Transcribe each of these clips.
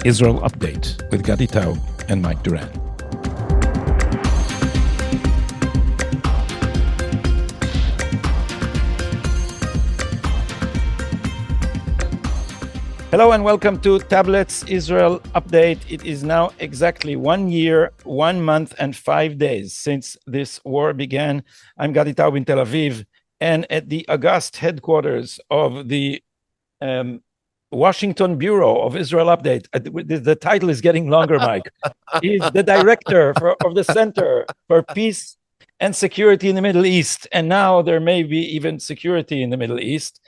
Israel Update with Gadi and Mike Duran. Hello and welcome to Tablet's Israel Update. It is now exactly 1 year, 1 month, and 5 days since this war began. I'm Gadi in Tel Aviv, and at the august headquarters of the Washington Bureau of Israel Update, the title is getting longer, Mike, is the director of the Center for Peace and Security in the Middle East. And now there may be even security in the Middle East.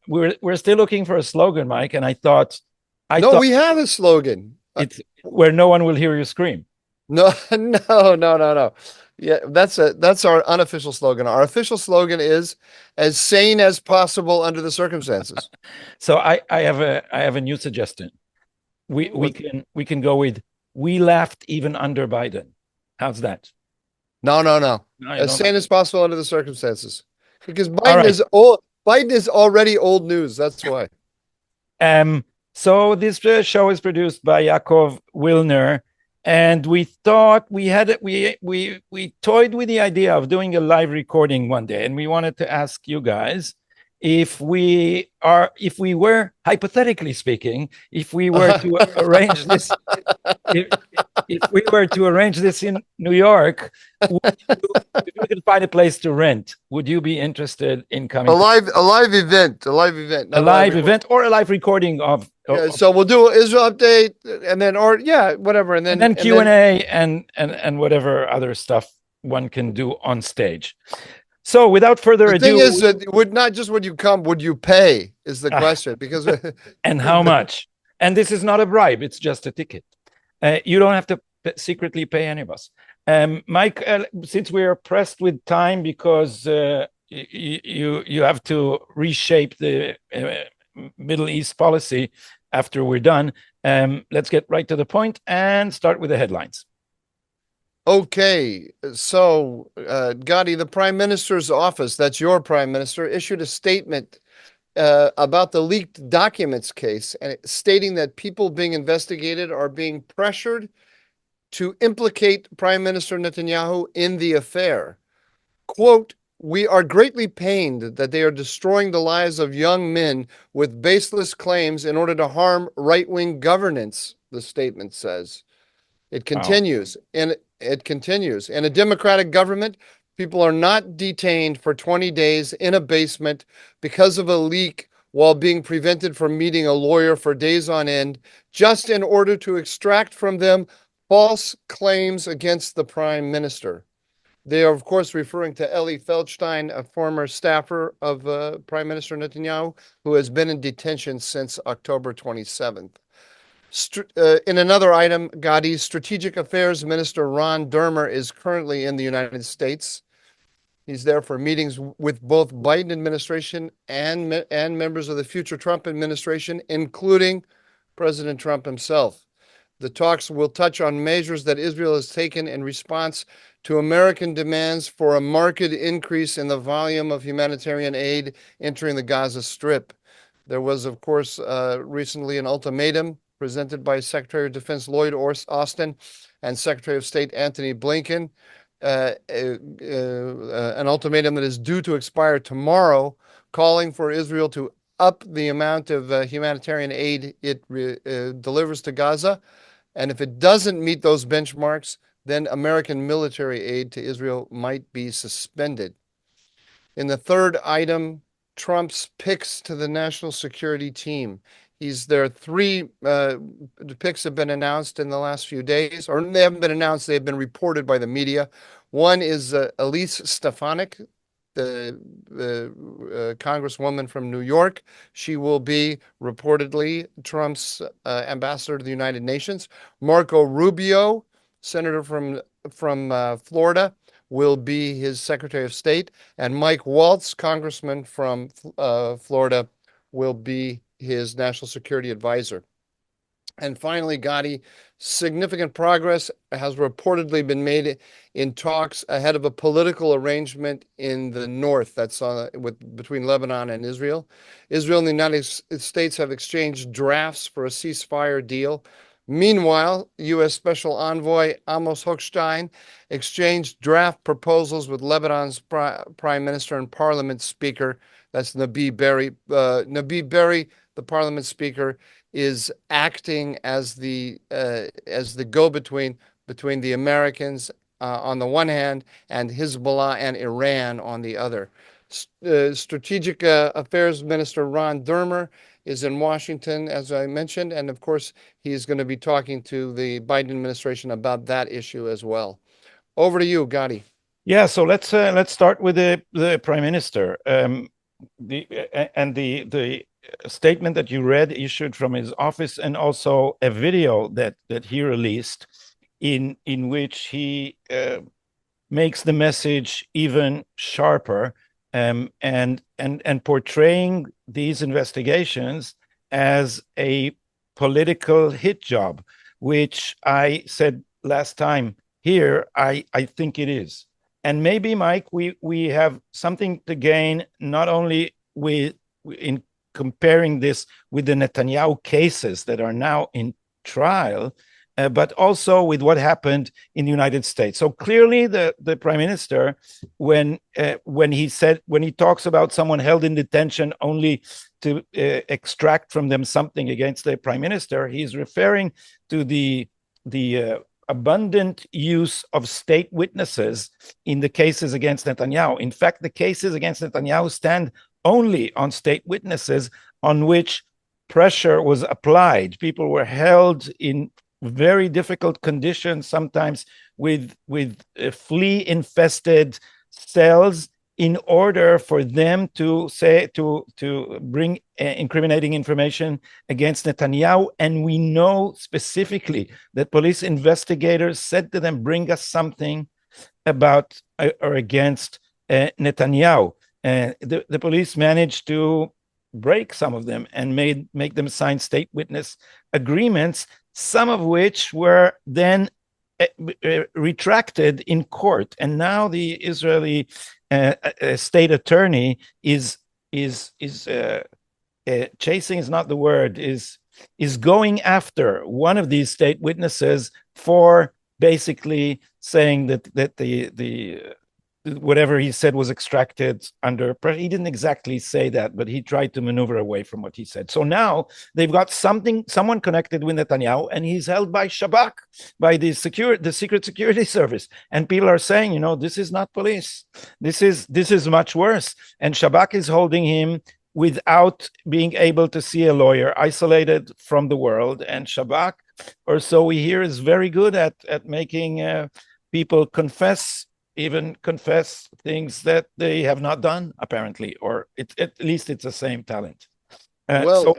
We're still looking for a slogan, Mike, and I thought we have a slogan. It's where no one will hear you scream. No. Yeah, that's our unofficial slogan. Our official slogan is as sane as possible under the circumstances. So I have a new suggestion. We can go with "We laughed even under Biden." How's that? No. As sane as possible under the circumstances, because Biden is already old news. That's why. So this show is produced by Yaakov Wilner, and we thought we toyed with the idea of doing a live recording one day, and we wanted to ask you guys if we were, hypothetically speaking, if we were to arrange this, if we were to arrange this in New York, if we could find a place to rent, would you be interested in coming? A live event, a live event, or a live recording of. So we'll do an Israel update, and then whatever, and then Q&A and whatever other stuff one can do on stage. So without further ado, the thing is that would you come, would you pay is the question, because and how much? And this is not a bribe, it's just a ticket. You don't have to secretly pay any of us. Mike, since we are pressed with time because you have to reshape the Middle East policy after we're done, let's get right to the point and start with the headlines. Okay, so Gadi, the Prime Minister's office, that's your Prime Minister, issued a statement about the leaked documents case, and stating that people being investigated are being pressured to implicate Prime Minister Netanyahu in the affair. Quote, "We are greatly pained that they are destroying the lives of young men with baseless claims in order to harm right-wing governance," the statement says. It continues, In a democratic government, people are not detained for 20 days in a basement because of a leak while being prevented from meeting a lawyer for days on end, just in order to extract from them false claims against the Prime Minister. They are, of course, referring to Eli Feldstein, a former staffer of Prime Minister Netanyahu, who has been in detention since October 27th. In another item, Gadi's Strategic Affairs Minister Ron Dermer is currently in the United States. He's there for meetings with both Biden administration and members of the future Trump administration, including President Trump himself. The talks will touch on measures that Israel has taken in response to American demands for a marked increase in the volume of humanitarian aid entering the Gaza Strip. There was, of course, recently an ultimatum presented by Secretary of Defense Lloyd Austin and Secretary of State Antony Blinken, an ultimatum that is due to expire tomorrow, calling for Israel to up the amount of humanitarian aid it delivers to Gaza. And if it doesn't meet those benchmarks, then American military aid to Israel might be suspended. In the third item, Trump's picks to the national security team. There are 3 picks have been announced in the last few days, or they haven't been announced, they've been reported by the media. One is Elise Stefanik, the congresswoman from New York. She will be reportedly Trump's ambassador to the United Nations. Marco Rubio, senator from Florida, will be his Secretary of State. And Mike Waltz, congressman from Florida, will be his national security advisor. And finally, Gadi, significant progress has reportedly been made in talks ahead of a political arrangement in the north that's between Lebanon and Israel. Israel and the United States have exchanged drafts for a ceasefire deal. Meanwhile, U.S. Special Envoy Amos Hochstein exchanged draft proposals with Lebanon's Prime Minister and Parliament Speaker. That's Nabi Berri. Nabi Berri, the Parliament Speaker, is acting as the go-between between the Americans on the one hand and Hezbollah and Iran on the other. Strategic Affairs Minister Ron Dermer is in Washington, as I mentioned, and of course he's going to be talking to the Biden administration about that issue as well. Over to you, Gadi. Yeah, so let's start with the Prime Minister. The statement that you read issued from his office, and also a video that he released in which he makes the message even sharper, and portraying these investigations as a political hit job, which I said last time here, I think it is. And maybe, Mike, we have something to gain, not only in comparing this with the Netanyahu cases that are now in trial, but also with what happened in the United States. So clearly, the Prime Minister, when he talks about someone held in detention only to extract from them something against the Prime Minister, he's referring to the abundant use of state witnesses in the cases against Netanyahu. In fact, the cases against Netanyahu stand only on state witnesses on which pressure was applied. People were held in very difficult conditions, sometimes with flea-infested cells, in order for them to bring incriminating information against Netanyahu. And we know specifically that police investigators said to them, bring us something about or against Netanyahu. The police managed to break some of them and make them sign state witness agreements, some of which were then retracted in court. And now the Israeli state attorney is chasing is not the word, is going after one of these state witnesses for basically saying that the whatever he said was extracted under pressure. He didn't exactly say that, but he tried to maneuver away from what he said. So now they've got someone connected with Netanyahu, and he's held by Shabak, by the Secret Security Service. And people are saying, this is not police. This is much worse. And Shabak is holding him without being able to see a lawyer, isolated from the world. And Shabak, or so we hear, is very good at making people confess things that they have not done, apparently, or at least it's the same talent. So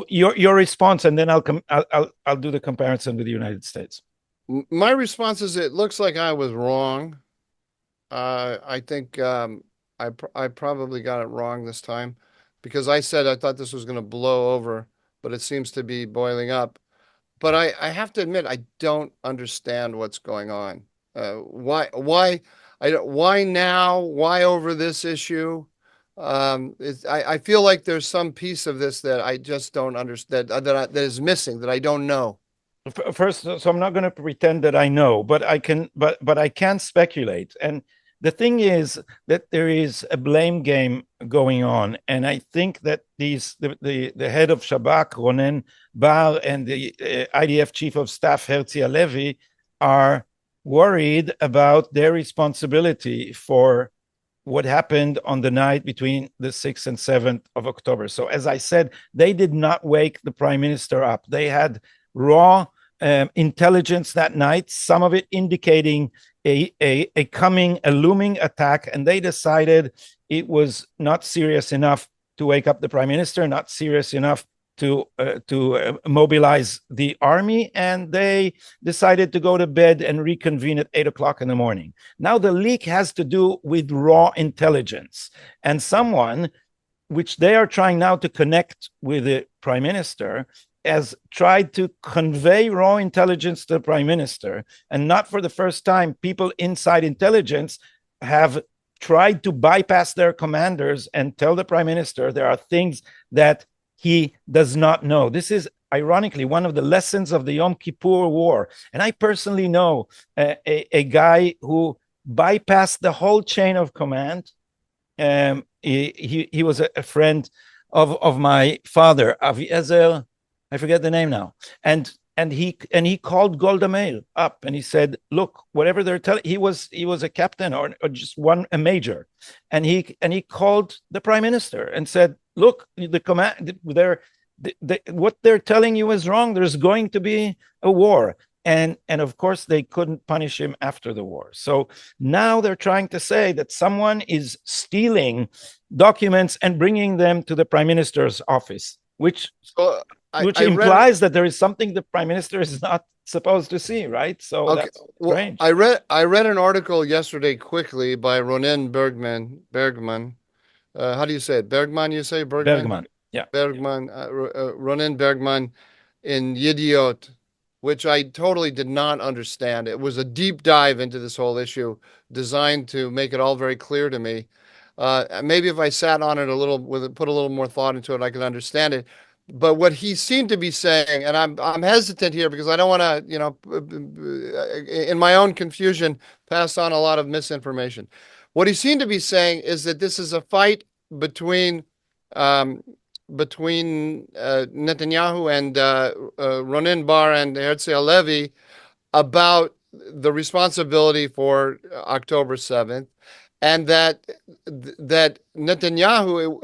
your response, and then I'll do the comparison with the United States. My response is, it looks like I was wrong. I think I probably got it wrong this time, because I said I thought this was going to blow over, but it seems to be boiling up. But I have to admit, I don't understand what's going on. Why now? Why over this issue? I feel like there's some piece of this that I just don't understand, that is missing, that I don't know. First, so I'm not going to pretend that I know, but I can speculate. And the thing is that there is a blame game going on, and I think that the head of Shabak, Ronen Bar, and the IDF chief of staff, Herzi Halevi, are worried about their responsibility for what happened on the night between the 6th and 7th of October. So as I said, they did not wake the Prime Minister up. They had raw intelligence that night, some of it indicating a looming attack, and they decided it was not serious enough to wake up the Prime Minister, not serious enough to mobilize the army, and they decided to go to bed and reconvene at 8 o'clock in the morning. Now the leak has to do with raw intelligence, and someone which they are trying now to connect with the Prime Minister has tried to convey raw intelligence to the prime minister, and not for the first time, people inside intelligence have tried to bypass their commanders and tell the prime minister there are things that he does not know. This is ironically one of the lessons of the Yom Kippur War. And I personally know a guy who bypassed the whole chain of command. He was a friend of my father, Aviezer. I forget the name now. And he called Golda Meir up and he said, "Look, whatever they're telling," he was a captain or just a major, and he called the prime minister and said, "Look, the command, what they're telling you is wrong. There's going to be a war." And of course they couldn't punish him after the war. So now they're trying to say that someone is stealing documents and bringing them to the prime minister's office, which implies that there is something the prime minister is not supposed to see, right? So Okay. that's Well, strange. I read an article yesterday quickly by Ronen Bergman. How do you say it? Bergman, you say Bergman, yeah. Bergman, Ronen Bergman in Yediot, which I totally did not understand. It was a deep dive into this whole issue, designed to make it all very clear to me. Maybe if I sat on it a little, put a little more thought into it, I could understand it. But what he seemed to be saying, and I'm hesitant here because I don't want to, in my own confusion, pass on a lot of misinformation. What he seemed to be saying is that this is a fight between Netanyahu and Ronen Bar and Herzl Levi about the responsibility for October 7th, and that Netanyahu,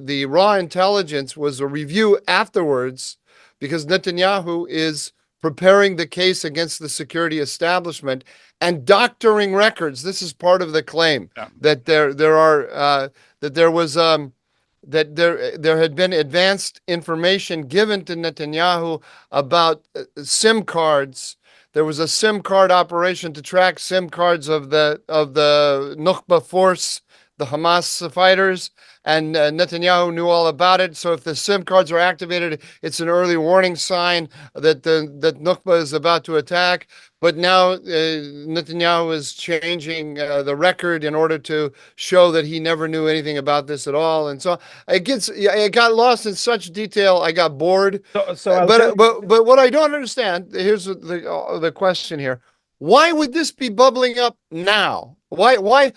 the raw intelligence was a review afterwards, because Netanyahu is preparing the case against the security establishment and doctoring records. This is part of the claim that there had been advanced information given to Netanyahu about SIM cards. There was a SIM card operation to track SIM cards of the Nukba force, the Hamas fighters, and Netanyahu knew all about it. So if the SIM cards are activated, it's an early warning sign that that Nukba is about to attack. But now Netanyahu is changing the record in order to show that he never knew anything about this at all. And so it got lost in such detail. I got bored. But what I don't understand, here's the question here. Why would this be bubbling up now? Why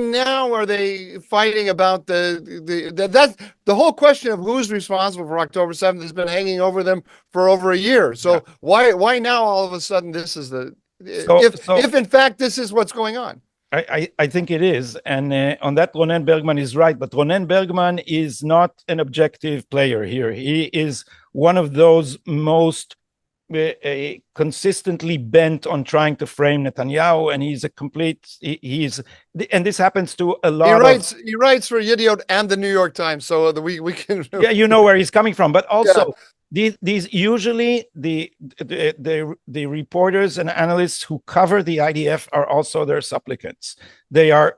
now are they fighting about the whole question of who's responsible for October 7th has been hanging over them for over a year. So why now all of a sudden this is if in fact this is what's going on? I think it is. And on that, Ronen Bergman is right. But Ronen Bergman is not an objective player here. He is one of those most consistently bent on trying to frame Netanyahu, and he's a complete. And this happens to a lot. He writes for Yediot and the New York Times, so we can. Yeah, you know where he's coming from, but also. These usually the reporters and analysts who cover the IDF are also their supplicants. They are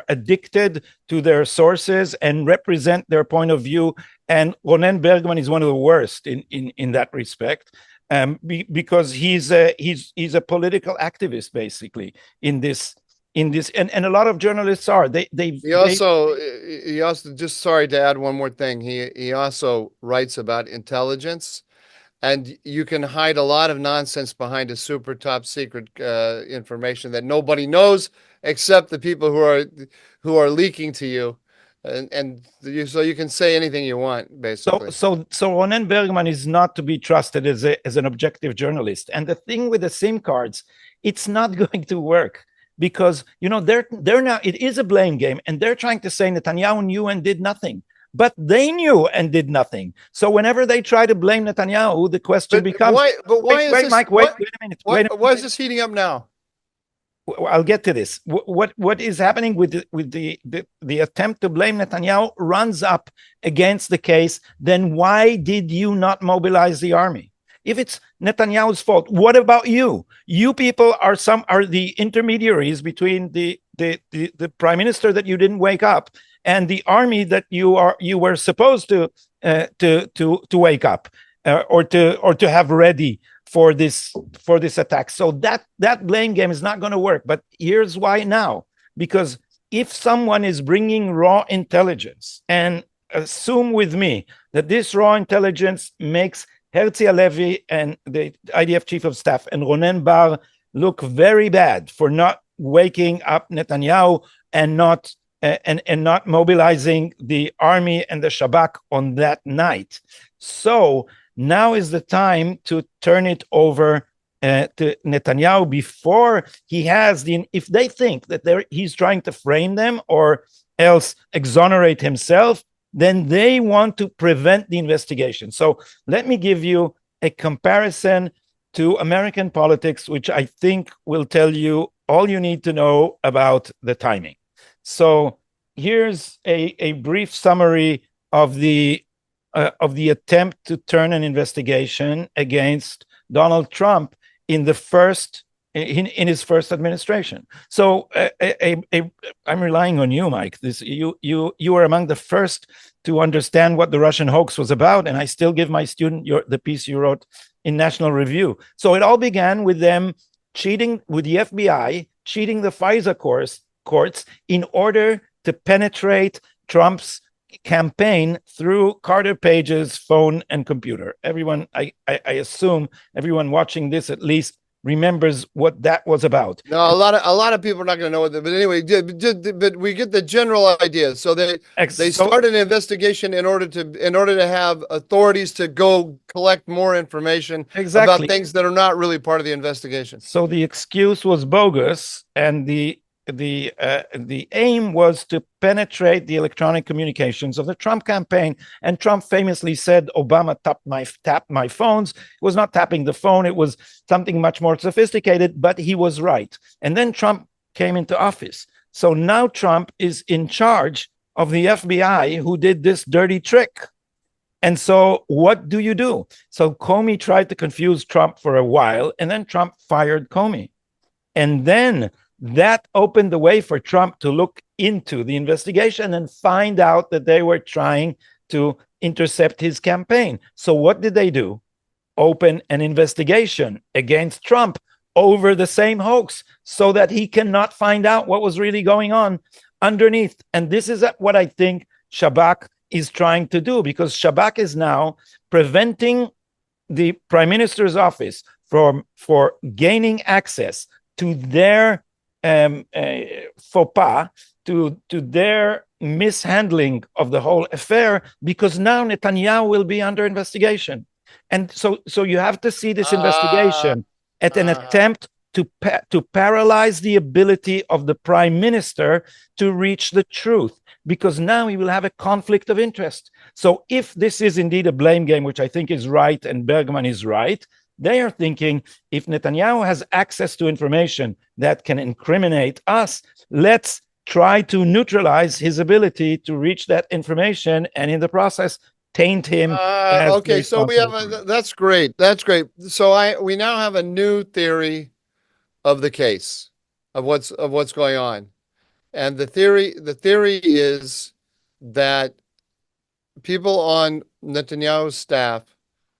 addicted to their sources and represent their point of view. And Ronen Bergman is one of the worst in that respect, because he's a political activist basically in this. And a lot of journalists are. He also just, sorry to add one more thing. He also writes about intelligence, and you can hide a lot of nonsense behind a super top secret information that nobody knows except the people who are leaking to you, so you can say anything you want basically. So Ronen Bergman is not to be trusted as an objective journalist. And the thing with the SIM cards, it's not going to work. Because they're now, it is a blame game, and they're trying to say Netanyahu knew and did nothing, but they knew and did nothing. So whenever they try to blame Netanyahu, the question becomes: wait a minute. Why is this heating up now? I'll get to this. What is happening with the attempt to blame Netanyahu runs up against the case? Then why did you not mobilize the army? If it's Netanyahu's fault, what about you? You people are the intermediaries between the prime minister that you didn't wake up and the army that you were supposed to wake up. or to have ready for this attack. So that blame game is not going to work. But here's why now: because if someone is bringing raw intelligence, and assume with me that this raw intelligence makes Herzi Halevi and the IDF chief of staff and Ronen Bar look very bad for not waking up Netanyahu and not mobilizing the army and the Shabak on that night. So now is the time to turn it over to Netanyahu before he has if they think that he's trying to frame them or else exonerate himself, then they want to prevent the investigation. So let me give you a comparison to American politics, which I think will tell you all you need to know about the timing. So here's a brief summary of the attempt to turn an investigation against Donald Trump in his first administration. So I'm relying on you, Mike. You were among the first to understand what the Russian hoax was about, and I still give my student the piece you wrote in National Review. So it all began with them cheating, with the FBI cheating the FISA courts in order to penetrate Trump's campaign through Carter Page's phone and computer. Everyone, I assume everyone watching this at least remembers what that was about. No, a lot of people are not going to know what but anyway, but we get the general idea. So they started an investigation in order to have authorities to go collect more information about things that are not really part of the investigation. So the excuse was bogus, and the aim was to penetrate the electronic communications of the Trump campaign. And Trump famously said, Obama tapped my phones. It was not tapping the phone. It was something much more sophisticated, but he was right. And then Trump came into office. So now Trump is in charge of the FBI who did this dirty trick. And so what do you do? So Comey tried to confuse Trump for a while, and then Trump fired Comey. And then that opened the way for Trump to look into the investigation and find out that they were trying to intercept his campaign. So what did they do? Open an investigation against Trump over the same hoax so that he cannot find out what was really going on underneath. And this is what I think Shabak is trying to do, because Shabak is now preventing the Prime Minister's office for gaining access to their faux pas, to their mishandling of the whole affair, because now Netanyahu will be under investigation. And so you have to see this investigation at an attempt to paralyze the ability of the prime minister to reach the truth, because now he will have a conflict of interest. So if this is indeed a blame game, which I think is right, and Bergman is right, they are thinking, if Netanyahu has access to information that can incriminate us, let's try to neutralize his ability to reach that information, and in the process taint him. Okay, so we have that's great. That's great. So we now have a new theory of the case, of what's going on. And the theory is that people on Netanyahu's staff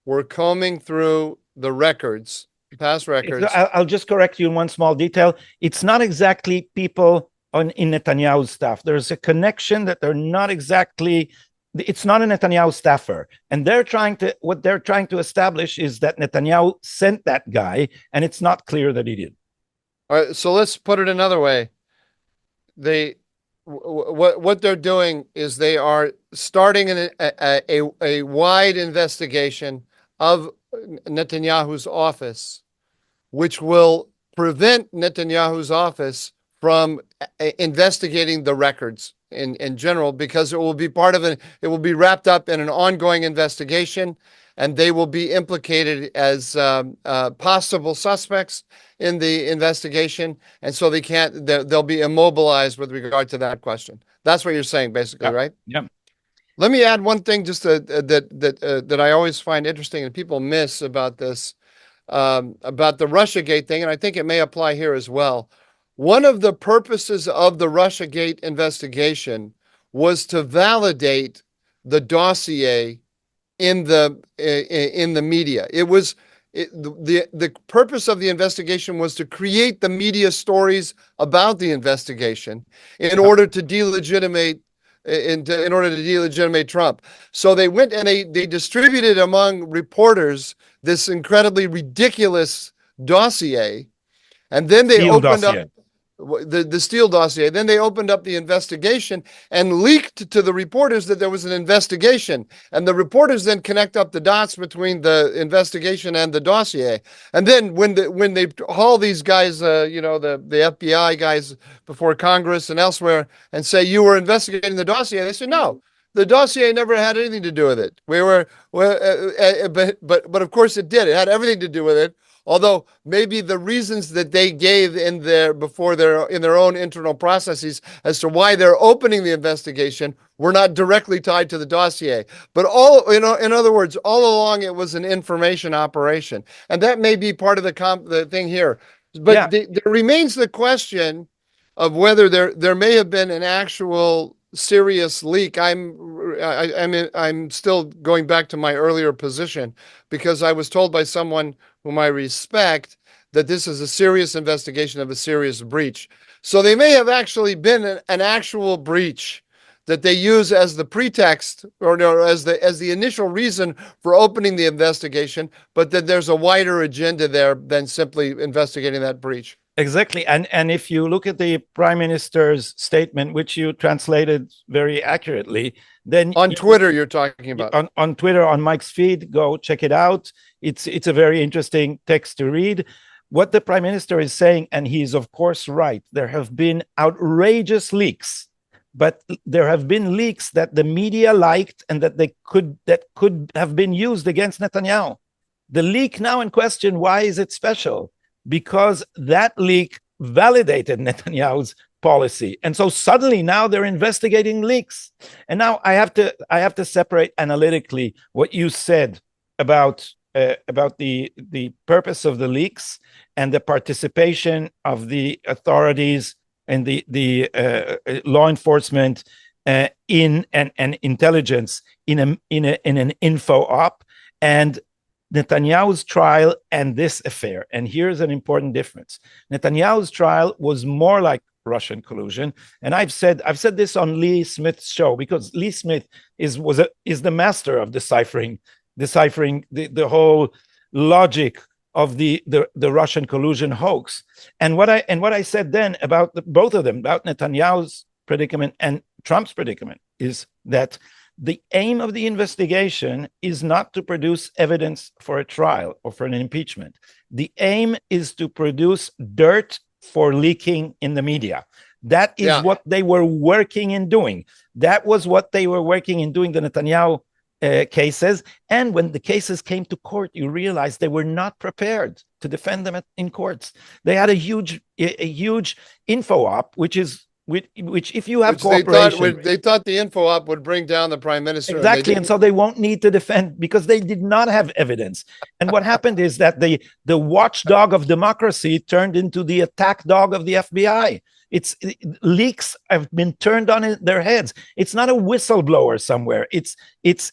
were combing through the records, past records. I'll just correct you in one small detail. It's not exactly people in Netanyahu's staff. There's a connection that they're not exactly. It's not a Netanyahu staffer, and what they're trying to establish is that Netanyahu sent that guy, and it's not clear that he did. All right, so let's put it another way. What they're doing is they are starting a wide investigation of Netanyahu's office, which will prevent Netanyahu's office from investigating the records in general, because it will be it will be wrapped up in an ongoing investigation, and they will be implicated as possible suspects in the investigation, and so they'll be immobilized with regard to that question. That's what you're saying, basically, right? Yeah. Let me add one thing just that I always find interesting and people miss about this, about the Russiagate thing, and I think it may apply here as well. One of the purposes of the Russiagate investigation was to validate the dossier in the media. The purpose of the investigation was to create the media stories about the investigation in order to delegitimate Trump. So they went and they distributed among reporters this incredibly ridiculous dossier, and then they opened up the Steele dossier. Then they opened up the investigation and leaked to the reporters that there was an investigation. And the reporters then connect up the dots between the investigation and the dossier. And then when they haul these guys, the FBI guys before Congress and elsewhere and say, you were investigating the dossier, they say, no. The dossier never had anything to do with it. But of course it did. It had everything to do with it. Although maybe the reasons that they gave in their own internal processes as to why they're opening the investigation were not directly tied to the dossier. But in other words, all along it was an information operation, and that may be part of the thing here. But there remains the question of whether there may have been an actual serious leak. I'm still going back to my earlier position, because I was told by someone whom I respect that this is a serious investigation of a serious breach. So they may have actually been an actual breach that they use as the pretext or as the initial reason for opening the investigation, but that there's a wider agenda there than simply investigating that breach. Exactly. And if you look at the Prime Minister's statement, which you translated very accurately, then on Twitter, you're talking about on Twitter, on Mike's feed, go check it out. It's a very interesting text to read. What the Prime Minister is saying, and he's of course right, there have been outrageous leaks, but there have been leaks that the media liked and that could have been used against Netanyahu. The leak now in question, why is it special? Because that leak validated Netanyahu's policy. And so suddenly now they're investigating leaks. And now I have to separate analytically what you said about the purpose of the leaks and the participation of the authorities and the law enforcement in and intelligence in an info op, and Netanyahu's trial and this affair. And here's an important difference. Netanyahu's trial was more like Russian collusion. And I've said this on Lee Smith's show, because Lee Smith is the master of deciphering the whole logic of the Russian collusion hoax. And what I said then about both of them, about Netanyahu's predicament and Trump's predicament, is that the aim of the investigation is not to produce evidence for a trial or for an impeachment. The aim is to produce dirt for leaking in the media. That is what they were working in doing. That was what they were working in doing, the Netanyahu cases. And when the cases came to court, you realize they were not prepared to defend them in courts. They had a huge info op, which if you have cooperation, they thought the info op would bring down the prime minister. Exactly. And so they won't need to defend because they did not have evidence. And what happened is that the watchdog of democracy turned into the attack dog of the FBI. Leaks have been turned on their heads. It's not a whistleblower somewhere. It's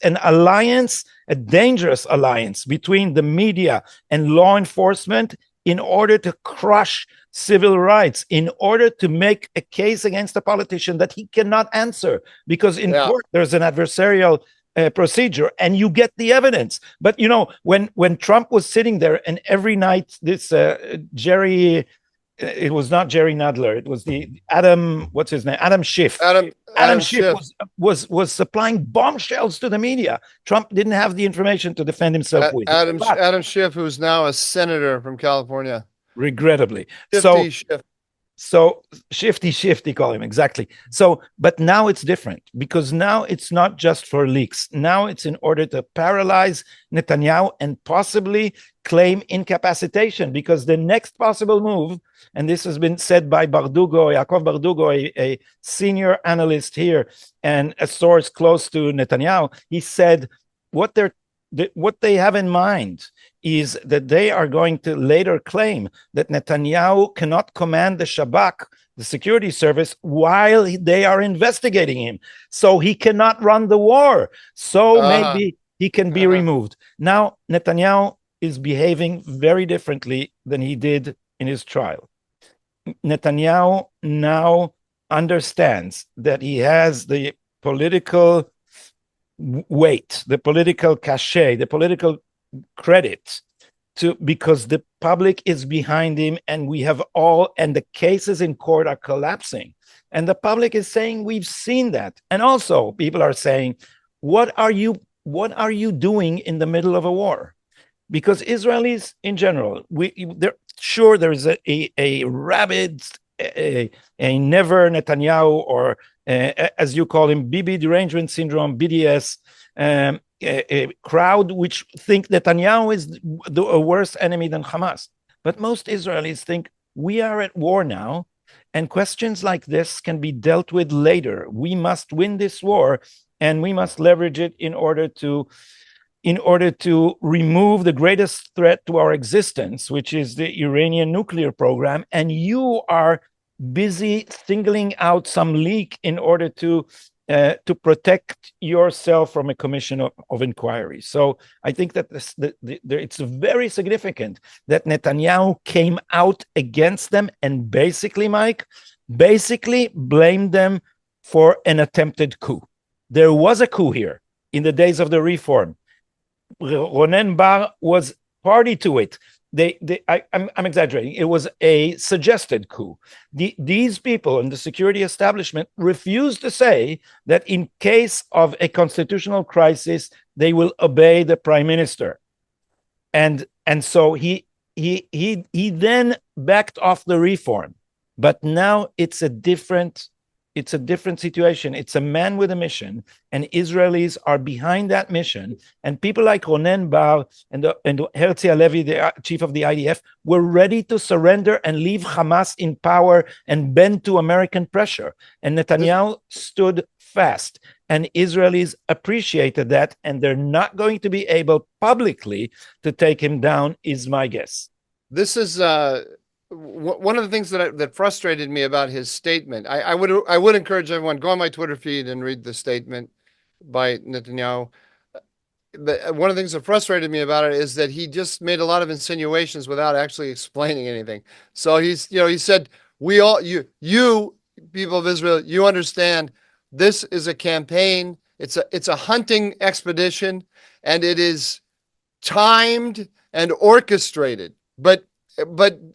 an alliance, a dangerous alliance between the media and law enforcement in order to crush civil rights, in order to make a case against a politician that he cannot answer, because in court there's an adversarial procedure and you get the evidence. But when Trump was sitting there, and every night this it was not Jerry Nadler, it was what's his name? Adam Schiff. Adam Schiff was supplying bombshells to the media. Trump didn't have the information to defend himself with. Adam Schiff, who's now a senator from California. Regrettably. Shifty, call him, exactly. So, but now it's different, because now it's not just for leaks. Now it's in order to paralyze Netanyahu and possibly claim incapacitation, because the next possible move, and this has been said by Yaakov Bardugo, a senior analyst here and a source close to Netanyahu, he said what they have in mind is that they are going to later claim that Netanyahu cannot command the Shabak, the security service, while they are investigating him. So he cannot run the war. So he can be removed. Now, Netanyahu is behaving very differently than he did in his trial. Netanyahu now understands that he has the political weight, the political cachet, the political credit to, because the public is behind him, and we have all, and the cases in court are collapsing. And the public is saying, we've seen that. And also people are saying, what are you doing in the middle of a war? Because Israelis in general, there is a rabid, a never Netanyahu, or as you call him, Bibi derangement syndrome, BDS, a crowd which think Netanyahu is a worse enemy than Hamas. But most Israelis think we are at war now, and questions like this can be dealt with later. We must win this war, and we must leverage it in order to remove the greatest threat to our existence, which is the Iranian nuclear program. And you are busy singling out some leak in order to protect yourself from a commission of inquiry. So I think that it's very significant that Netanyahu came out against them and basically blamed them for an attempted coup. There was a coup here in the days of the reform. Ronen Bar was party to it. I'm exaggerating. It was a suggested coup. These people in the security establishment refused to say that in case of a constitutional crisis, they will obey the prime minister. And so he then backed off the reform. But now it's a different situation. It's a man with a mission, and Israelis are behind that mission. And people like Ronen Bar and Herzi Halevi, the chief of the IDF, were ready to surrender and leave Hamas in power and bend to American pressure. And Netanyahu stood fast, and Israelis appreciated that, and they're not going to be able publicly to take him down, is my guess. This is one of the things that frustrated me about his statement. I would encourage everyone, go on my Twitter feed and read the statement by Netanyahu. One of the things that frustrated me about it is that he just made a lot of insinuations without actually explaining anything. So he said, you people of Israel, you understand this is a campaign. It's a hunting expedition, and it is timed and orchestrated. But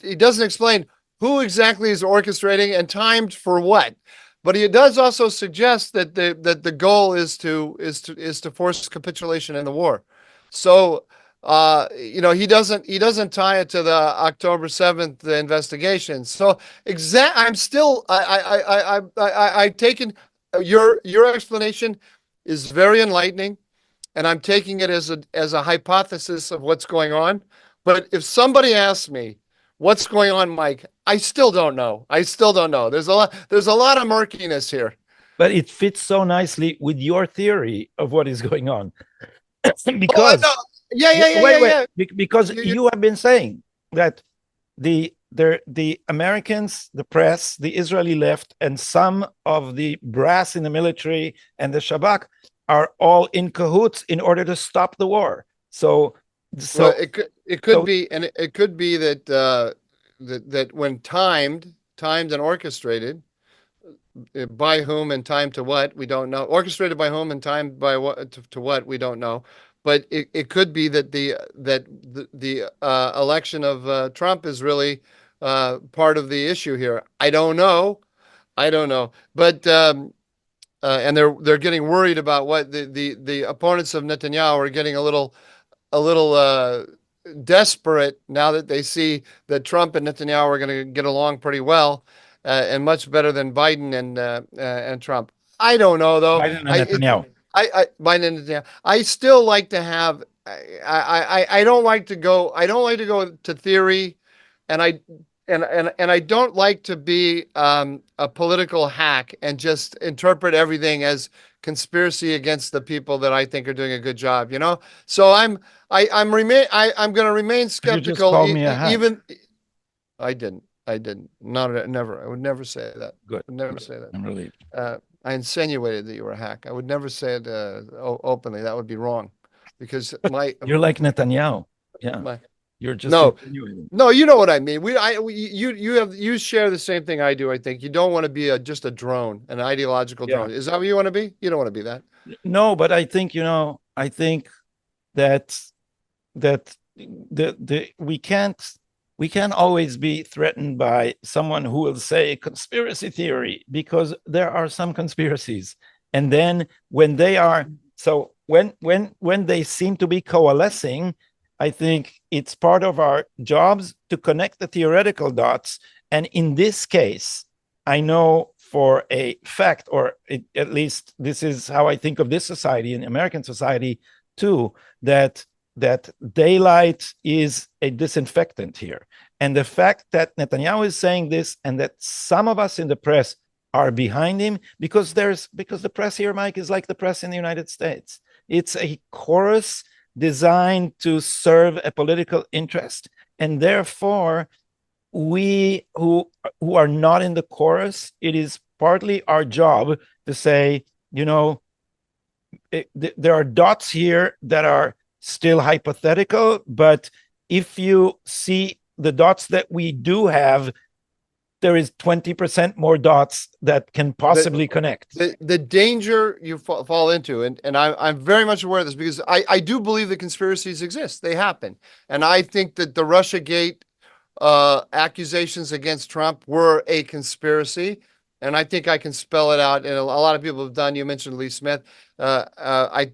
he doesn't explain who exactly is orchestrating and timed for what. But he does also suggest that the goal is to force capitulation in the war. So he doesn't tie it to the October 7th investigation. So I've taken your explanation is very enlightening, and I'm taking it as a hypothesis of what's going on. But if somebody asks me what's going on, Mike, I still don't know. There's a lot of murkiness here. But it fits so nicely with your theory of what is going on. Because because you have been saying that the Americans, the press, the Israeli left, and some of the brass in the military and the Shabak are all in cahoots in order to stop the war. So it could be that that when timed and orchestrated, by whom and timed to what, we don't know. Orchestrated by whom and timed by what to what, we don't know. But it could be that the election of Trump is really part of the issue here. I don't know. But and they're getting worried about what the opponents of Netanyahu are getting a little desperate now that they see that Trump and Netanyahu are going to get along pretty well, and much better than Biden and Trump. I don't know though. Biden and Netanyahu. Biden and Netanyahu. I still like to have. I don't like to go. I don't like to go to theory, and I don't like to be a political hack and just interpret everything as conspiracy against the people that I think are doing a good job. So I'm going to remain skeptical. You just called me a hack. Even I didn't. Never. I would never say that. Good. I would never say that. I'm relieved. I insinuated that you were a hack. I would never say it openly. That would be wrong, because But my you're like Netanyahu. Yeah. my You're just no, insinuating. no, you know what I mean. You share the same thing I do. I think you don't want to be just a drone, an ideological Yeah. drone. Is that what you want to be? You don't want to be that. No, but I think, I think that the we can't always be threatened by someone who will say conspiracy theory, because there are some conspiracies, and then when they are so when they seem to be coalescing, I think it's part of our jobs to connect the theoretical dots. And in this case, I know for a fact, or at least this is how I think of this society, in American society too, that daylight is a disinfectant here. And the fact that Netanyahu is saying this, and that some of us in the press are behind him, because the press here, Mike, is like the press in the United States. It's a chorus designed to serve a political interest, and therefore we who are not in the chorus, it is partly our job to say, there are dots here that are still hypothetical, but if you see the dots that we do have, there is 20% more dots that can possibly connect. The danger you fall into, and I'm very much aware of this, because I do believe that conspiracies exist. They happen. And I think that the Russiagate accusations against Trump were a conspiracy. And I think I can spell it out. And a lot of people have done. You mentioned Lee Smith. But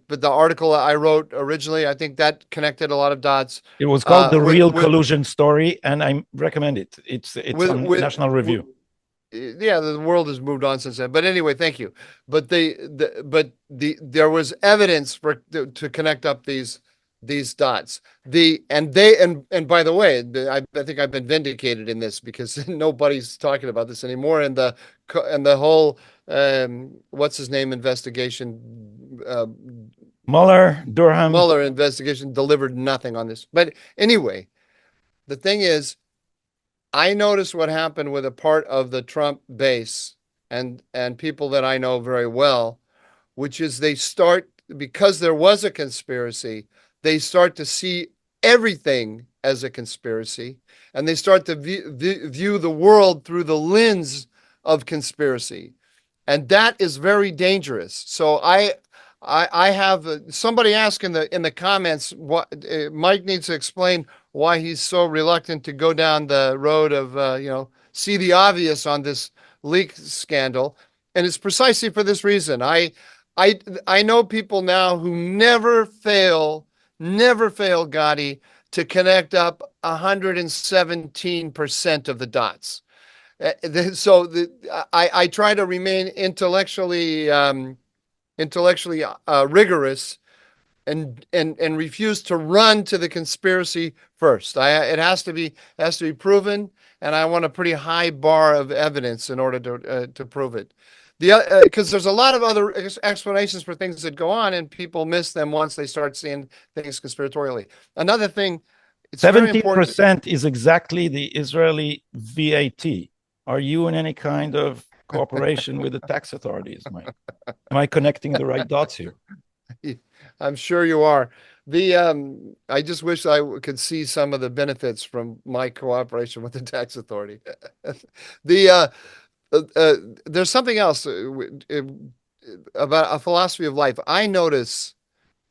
the article I wrote originally, I think that connected a lot of dots. It was called The Real Collusion Story, and I recommend it. It's on National Review. Yeah, the world has moved on since then. But anyway, thank you. But there was evidence to connect up these dots. And by the way, I think I've been vindicated in this, because nobody's talking about this anymore. And the whole what's his name investigation, Mueller investigation delivered nothing on this. But anyway, the thing is, I noticed what happened with a part of the Trump base and people that I know very well, which is because there was a conspiracy, they start to see everything as a conspiracy, and they start to view the world through the lens of conspiracy. And that is very dangerous. So I have somebody ask in the comments what Mike needs to explain why he's so reluctant to go down the road of see the obvious on this leak scandal. And it's precisely for this reason. I know people now who never fail, Gadi, to connect up 117% of the dots. So I try to remain intellectually rigorous, and refuse to run to the conspiracy first. It has to be proven, and I want a pretty high bar of evidence in order to prove it. Because there's a lot of other explanations for things that go on, and people miss them once they start seeing things conspiratorially. Another thing, it's 17% is exactly the Israeli VAT. Are you in any kind of cooperation with the tax authorities, Mike? Am I connecting the right dots here? I'm sure you are. I just wish I could see some of the benefits from my cooperation with the tax authority. There's something else about a philosophy of life. I notice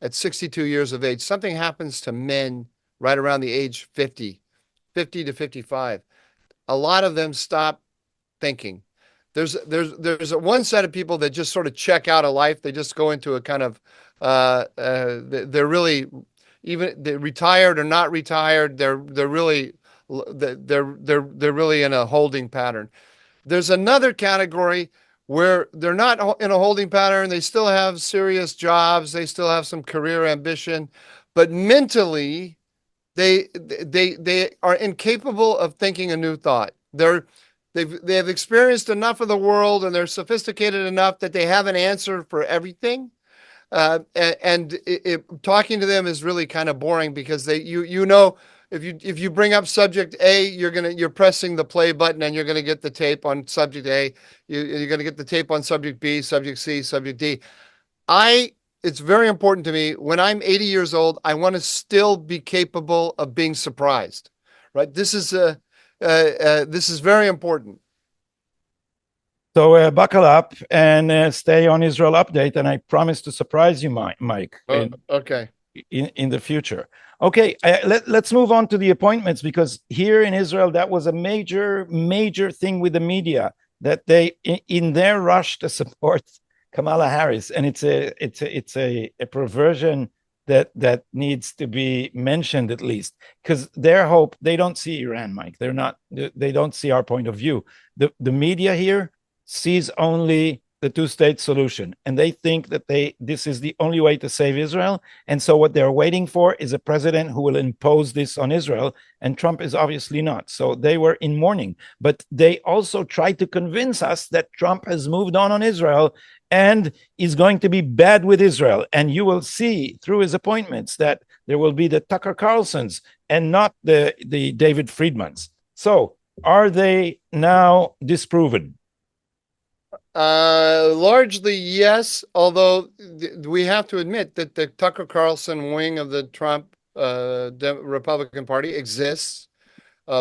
at 62 years of age, something happens to men right around the age 50 to 55. A lot of them stop thinking. There's one set of people that just sort of check out of life. They just go into a kind of they're really, even they're retired or not retired. They're really in a holding pattern. There's another category where they're not in a holding pattern. They still have serious jobs. They still have some career ambition, but mentally, they are incapable of thinking a new thought. They've experienced enough of the world, and they're sophisticated enough that they have an answer for everything. Talking to them is really kind of boring, because if you bring up subject A, you're pressing the play button, and you're gonna get the tape on subject A. You're gonna get the tape on subject B, subject C, subject D. I it's very important to me. When I'm 80 years old, I want to still be capable of being surprised, right? This is very important. So buckle up and stay on Israel Update, and I promise to surprise you, Mike, Okay. in the future. Okay, let's move on to the appointments, because here in Israel, that was a major thing with the media, that they, in their rush to support Kamala Harris, and it's a perversion that needs to be mentioned, at least, because their hope, they don't see Iran, Mike. They don't see our point of view. The media here sees only the two-state solution, and they think that this is the only way to save Israel. And so what they're waiting for is a president who will impose this on Israel, and Trump is obviously not. So they were in mourning, but they also tried to convince us that Trump has moved on Israel and is going to be bad with Israel. And you will see through his appointments that there will be the Tucker Carlsons and not the David Friedmans. So are they now disproven? Largely yes, although we have to admit that the Tucker Carlson wing of the Trump Republican Party exists.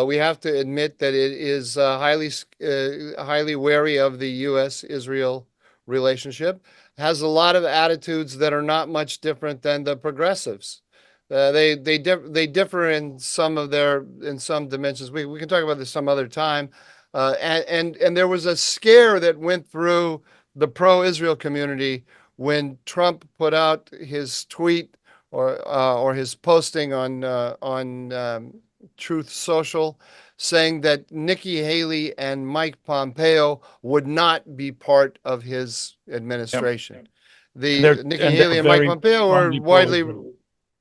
We have to admit that it is highly wary of the U.S.-Israel relationship, has a lot of attitudes that are not much different than the progressives. They differ in some dimensions. We can talk about this some other time. And there was a scare that went through the pro-Israel community when Trump put out his tweet or his posting on Truth Social, saying that Nikki Haley and Mike Pompeo would not be part of his administration. Yep. Nikki Haley and Mike Pompeo were widely,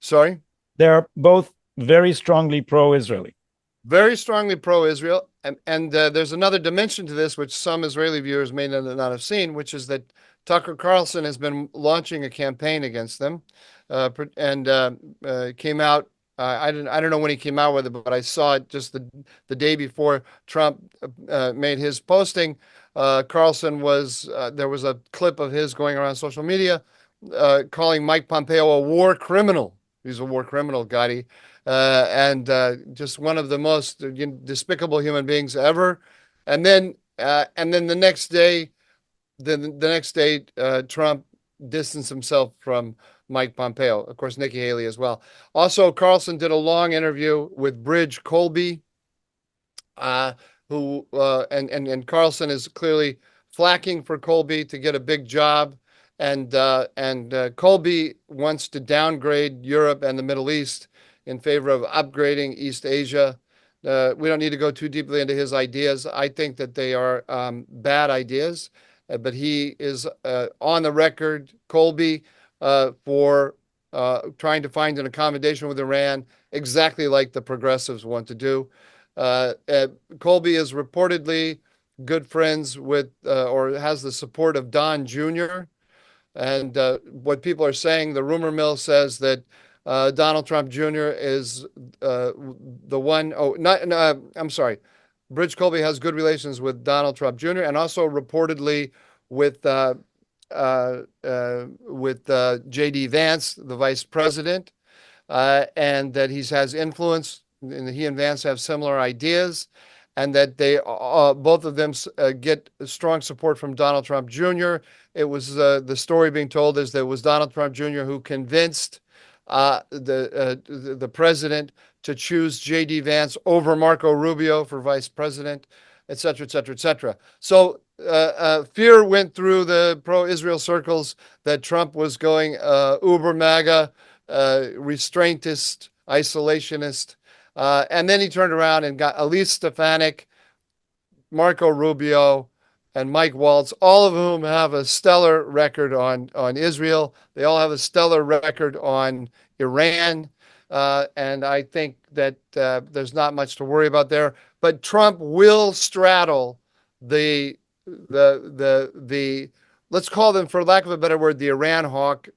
sorry? They're both very strongly pro-Israeli. Very strongly pro-Israel. And there's another dimension to this, which some Israeli viewers may not have seen, which is that Tucker Carlson has been launching a campaign against them, and came out. I don't know when he came out with it, but I saw it just the day before Trump made his posting. Carlson there was a clip of his going around social media, calling Mike Pompeo a war criminal. He's a war criminal, Gadi. And just one of the most despicable human beings ever. And then the next day, Trump distanced himself from Mike Pompeo. Of course, Nikki Haley as well. Also, Carlson did a long interview with Bridge Colby, and Carlson is clearly flacking for Colby to get a big job. And Colby wants to downgrade Europe and the Middle East in favor of upgrading East Asia. We don't need to go too deeply into his ideas. I think that they are bad ideas, but he is on the record, Colby, for trying to find an accommodation with Iran, exactly like the progressives want to do. Colby is reportedly good friends with, or has the support of Don Jr., and what people are saying, the rumor mill says that Donald Trump Jr. is the one. Oh, I'm sorry. Bridge Colby has good relations with Donald Trump Jr. and also reportedly with J.D. Vance, the vice president, and that he has influence. And he and Vance have similar ideas, and that they both of them get strong support from Donald Trump Jr. It was the story being told is that it was Donald Trump Jr. who convinced the president to choose J.D. Vance over Marco Rubio for vice president, et cetera, et cetera, et cetera. So fear went through the pro-Israel circles that Trump was going uber MAGA, restraintist, isolationist. And then he turned around and got Elise Stefanik, Marco Rubio, and Mike Waltz, all of whom have a stellar record on Israel. They all have a stellar record on Iran. And I think that there's not much to worry about there. But Trump will straddle the let's call them, for lack of a better word, the Iran hawk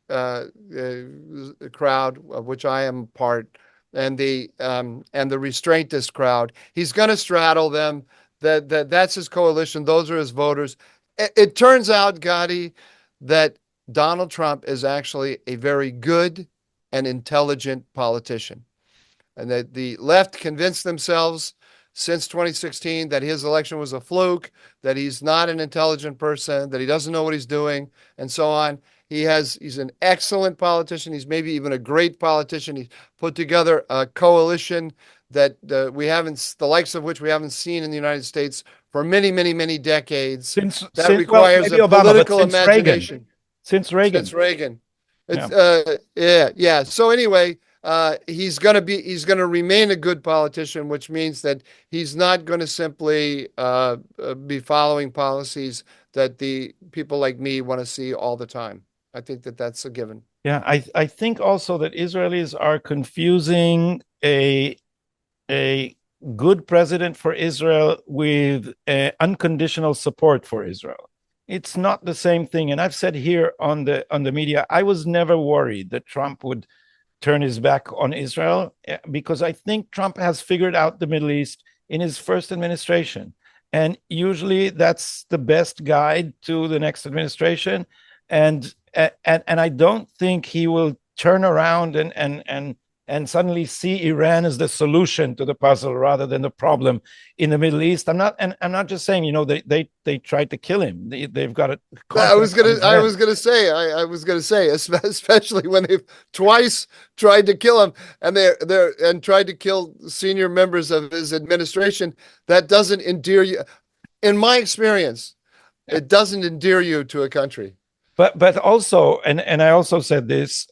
crowd, of which I am part, and the restraintist crowd. He's going to straddle them. That's his coalition. Those are his voters. It turns out, Gadi, that Donald Trump is actually a very good and intelligent politician. And that the left convinced themselves since 2016 that his election was a fluke, that he's not an intelligent person, that he doesn't know what he's doing, and so on. He's an excellent politician. He's maybe even a great politician. He's put together a coalition that the likes of which we haven't seen in the United States for many, many, many decades. That requires maybe a Obama, but political since imagination. Reagan. Since Reagan. Since Reagan. It's Yeah. yeah. So anyway, he's gonna remain a good politician, which means that he's not going to simply be following policies that the people like me want to see all the time. I think that that's a given. Yeah, I think also that Israelis are confusing a good president for Israel with unconditional support for Israel. It's not the same thing. And I've said here on the media, I was never worried that Trump would turn his back on Israel because I think Trump has figured out the Middle East in his first administration. And usually that's the best guide to the next administration. And I don't think he will turn around and suddenly see Iran as the solution to the puzzle rather than the problem in the Middle East. I'm not just saying, they tried to kill him. They've got it. I was gonna say, especially when they've twice tried to kill him and tried to kill senior members of his administration. That doesn't endear you. In my experience, it doesn't endear you to a country. But also, and I also said this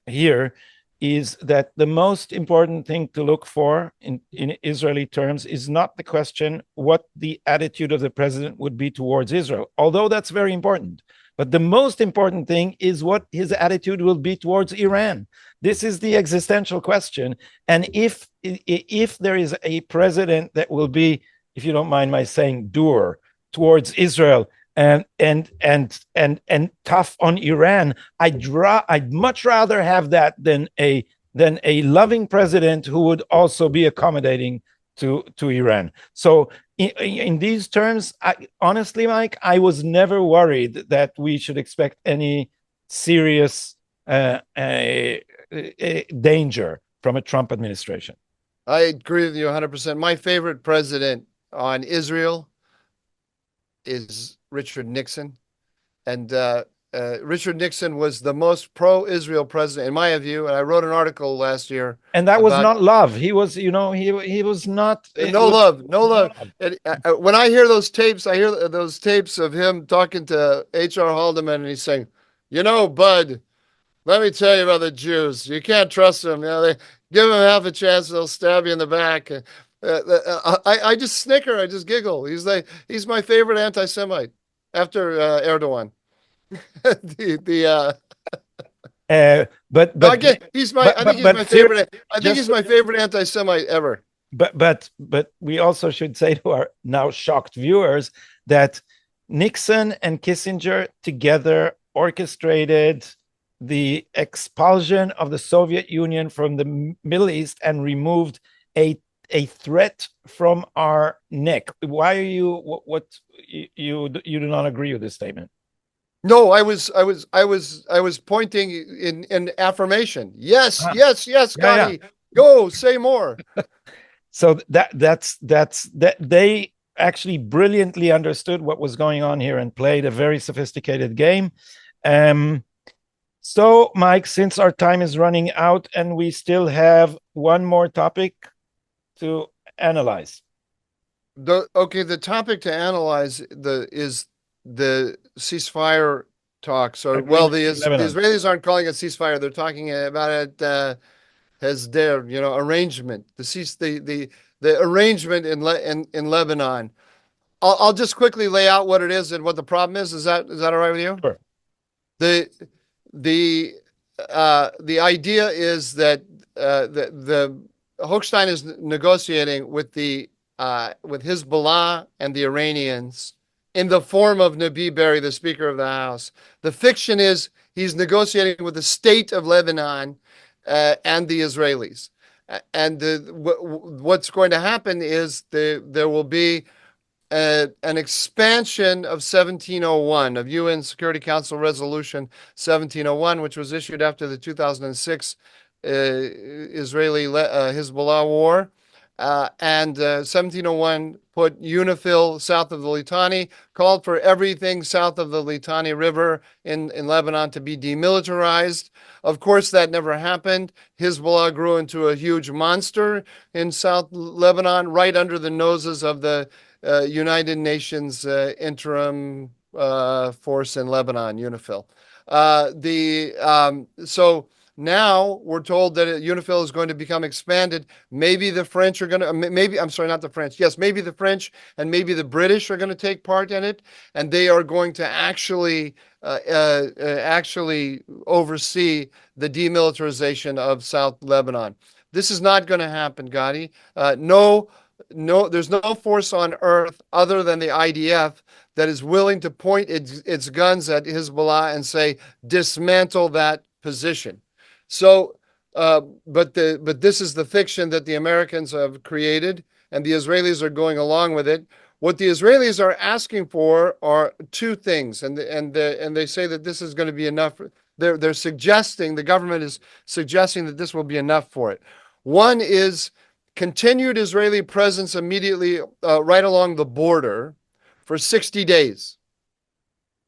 here, is that the most important thing to look for in Israeli terms is not the question what the attitude of the president would be towards Israel, although that's very important. But the most important thing is what his attitude will be towards Iran. This is the existential question. And if there is a president that will be, if you don't mind my saying, dour towards Israel and tough on Iran, I'd much rather have that than a loving president who would also be accommodating to Iran. So in these terms, honestly, Mike, I was never worried that we should expect any serious danger from a Trump administration. I agree with you 100%. My favorite president on Israel is Richard Nixon. And Richard Nixon was the most pro-Israel president, in my view. And I wrote an article last year. And that was not love. He was, he was not. No love. And, when I hear those tapes, I hear those tapes of him talking to H.R. Haldeman, and he's saying, Bud, let me tell you about the Jews. You can't trust them. They give them half a chance, they'll stab you in the back. I just snicker. I just giggle. He's my favorite anti-Semite after Erdogan. He's my favorite. I think he's my favorite anti-Semite ever. But we also should say to our now shocked viewers that Nixon and Kissinger together orchestrated the expulsion of the Soviet Union from the Middle East and removed a threat from our neck. Why are you you do not agree with this statement? No, I was pointing in affirmation. Yes, Gadi. Yeah. Go, say more. So that's that they actually brilliantly understood what was going on here and played a very sophisticated game. So, Mike, since our time is running out and we still have one more topic to analyze. The topic to analyze is the ceasefire talks, or the Israelis aren't calling it ceasefire; they're talking about it as their arrangement. The arrangement in Lebanon. I'll just quickly lay out what it is and what the problem is. Is that all right with you? Sure. The idea is that the Hochstein is negotiating with Hezbollah and the Iranians in the form of Nabi Berri, the Speaker of the House. The fiction is he's negotiating with the state of Lebanon and the Israelis. And what's going to happen is there will be an expansion of 1701, of UN Security Council Resolution 1701, which was issued after the 2006 Israeli Hezbollah war. And 1701 put UNIFIL south of the Litani, called for everything south of the Litani River in Lebanon to be demilitarized. Of course, that never happened. Hezbollah grew into a huge monster in South Lebanon, right under the noses of the United Nations interim force in Lebanon, UNIFIL. So now we're told that UNIFIL is going to become expanded. Maybe the French are going to, maybe, I'm sorry, not the French. Yes, maybe the French and maybe the British are going to take part in it, and they are going to actually oversee the demilitarization of South Lebanon. This is not going to happen, Gadi. No, there's no force on earth other than the IDF that is willing to point its guns at Hezbollah and say, dismantle that position. So, but this is the fiction that the Americans have created, and the Israelis are going along with it. What the Israelis are asking for are two things, and they say that this is going to be enough. They're suggesting, the government is suggesting that this will be enough for it. One is continued Israeli presence immediately right along the border for 60 days,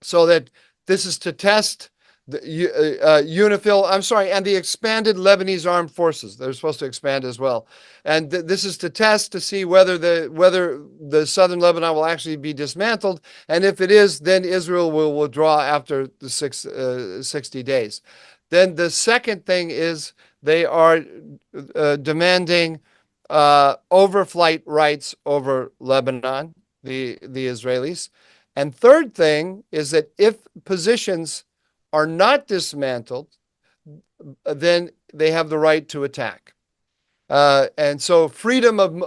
so that this is to test the UNIFIL, I'm sorry, and the expanded Lebanese armed forces. They're supposed to expand as well. And this is to test to see whether the southern Lebanon will actually be dismantled. And if it is, then Israel will withdraw after the 60 days. Then the second thing is they are demanding overflight rights over Lebanon, the Israelis. And third thing is that if positions are not dismantled, then they have the right to attack. And so freedom of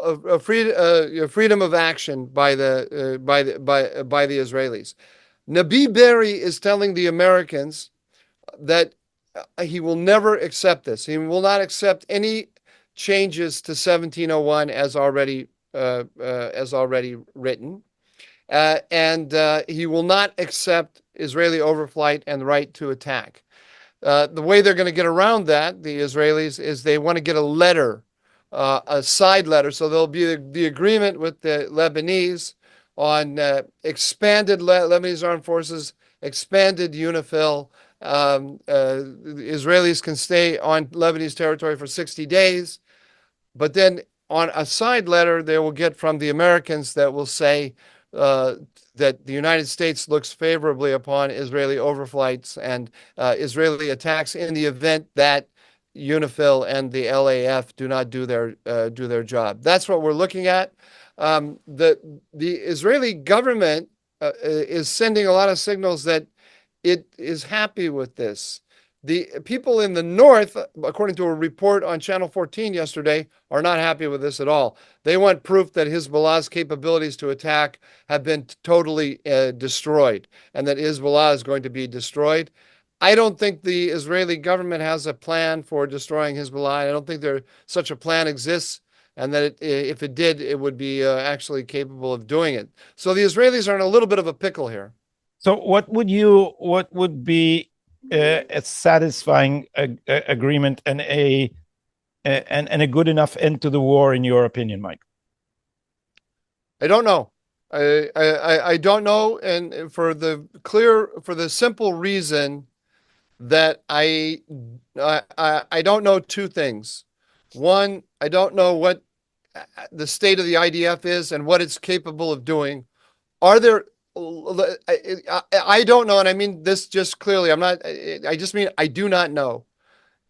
action by the Israelis. Nabi Berri is telling the Americans that he will never accept this. He will not accept any changes to 1701 as already written. And he will not accept Israeli overflight and the right to attack. The way they're going to get around that, the Israelis, is they want to get a letter, a side letter. So there'll be the agreement with the Lebanese on expanded Lebanese armed forces, expanded UNIFIL. Israelis can stay on Lebanese territory for 60 days. But then on a side letter, they will get from the Americans that will say that the United States looks favorably upon Israeli overflights and Israeli attacks in the event that UNIFIL and the LAF do not do their job. That's what we're looking at. The Israeli government is sending a lot of signals that it is happy with this. The people in the north, according to a report on Channel 14 yesterday, are not happy with this at all. They want proof that Hezbollah's capabilities to attack have been totally destroyed, and that Hezbollah is going to be destroyed. I don't think the Israeli government has a plan for destroying Hezbollah. I don't think such a plan exists, and that if it did, it would be actually capable of doing it. So the Israelis are in a little bit of a pickle here. So what would be a satisfying agreement and a good enough end to the war, in your opinion, Mike? I don't know. I don't know, and for the simple reason that I don't know two things. One, I don't know what the state of the IDF is and what it's capable of doing. I don't know, and I mean this just clearly. I just mean I do not know.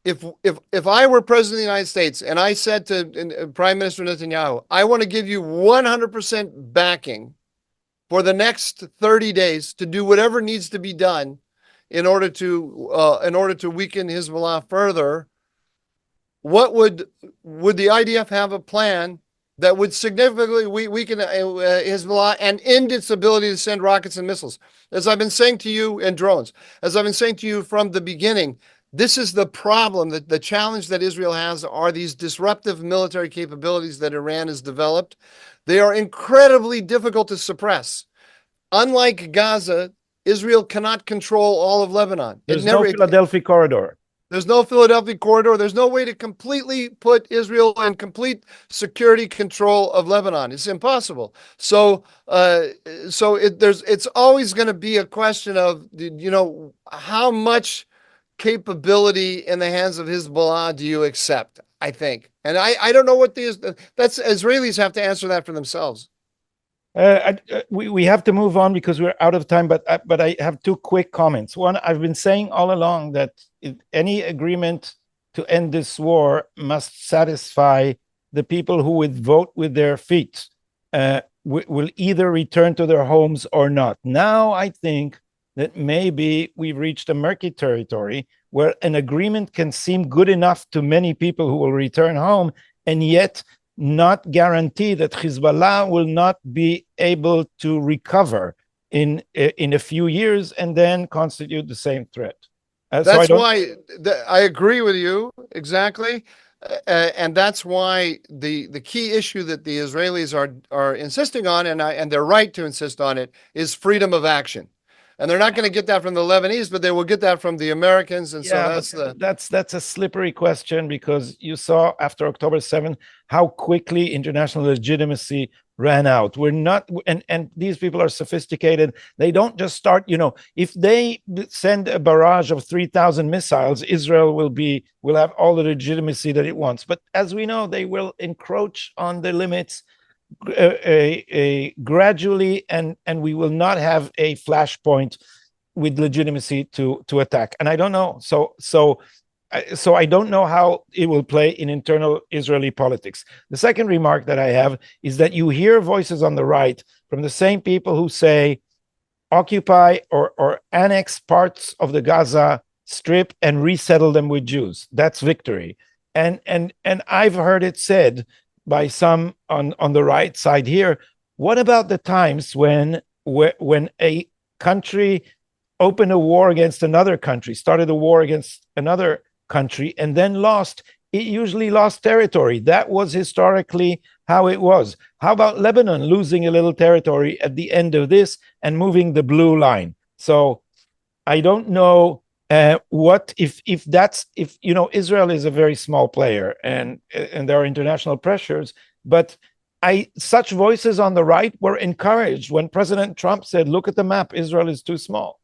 If I were president of the United States and I said to Prime Minister Netanyahu, I want to give you 100% backing for the next 30 days to do whatever needs to be done in order to weaken Hezbollah further, what would the IDF have a plan that would significantly weaken Hezbollah and end its ability to send rockets and missiles? As I've been saying to you, and drones, as I've been saying to you from the beginning, This is the problem, that the challenge that Israel has are these disruptive military capabilities that Iran has developed. They are incredibly difficult to suppress. Unlike Gaza, Israel cannot control all of Lebanon. There's no Philadelphia corridor. There's no Philadelphia corridor. There's no way to completely put Israel in complete security control of Lebanon. It's impossible. So, it's always going to be a question of, how much capability in the hands of Hezbollah do you accept? I think, and I don't know what that's Israelis have to answer that for themselves. We have to move on because we're out of time, but I have two quick comments. One, I've been saying all along that any agreement to end this war must satisfy the people who would vote with their feet, will either return to their homes or not. Now I think that maybe we've reached a murky territory where an agreement can seem good enough to many people who will return home, and yet not guarantee that Hezbollah will not be able to recover in a few years and then constitute the same threat. That's why I agree with you exactly, and that's why the key issue that the Israelis are insisting on, and they're right to insist on it, is freedom of action. And they're not going to get that from the Lebanese, but they will get that from the Americans. And so that's a slippery question, because you saw after October 7th how quickly international legitimacy ran out. We're not, and these people are sophisticated. They don't just start, if they send a barrage of 3,000 missiles, Israel will have all the legitimacy that it wants. But as we know, they will encroach on the limits gradually, and we will not have a flashpoint with legitimacy to attack. And I don't know. So I don't know how it will play in internal Israeli politics. The second remark that I have is that you hear voices on the right from the same people who say occupy or annex parts of the Gaza Strip and resettle them with Jews. That's victory. And I've heard it said by some on the right side here. What about the times when a country opened a war against another country, started a war against another country, and then lost? It usually lost territory. That was historically how it was. How about Lebanon losing a little territory at the end of this and moving the blue line? So I don't know what if Israel is a very small player, and there are international pressures, but such voices on the right were encouraged when President Trump said, "Look at the map, Israel is too small."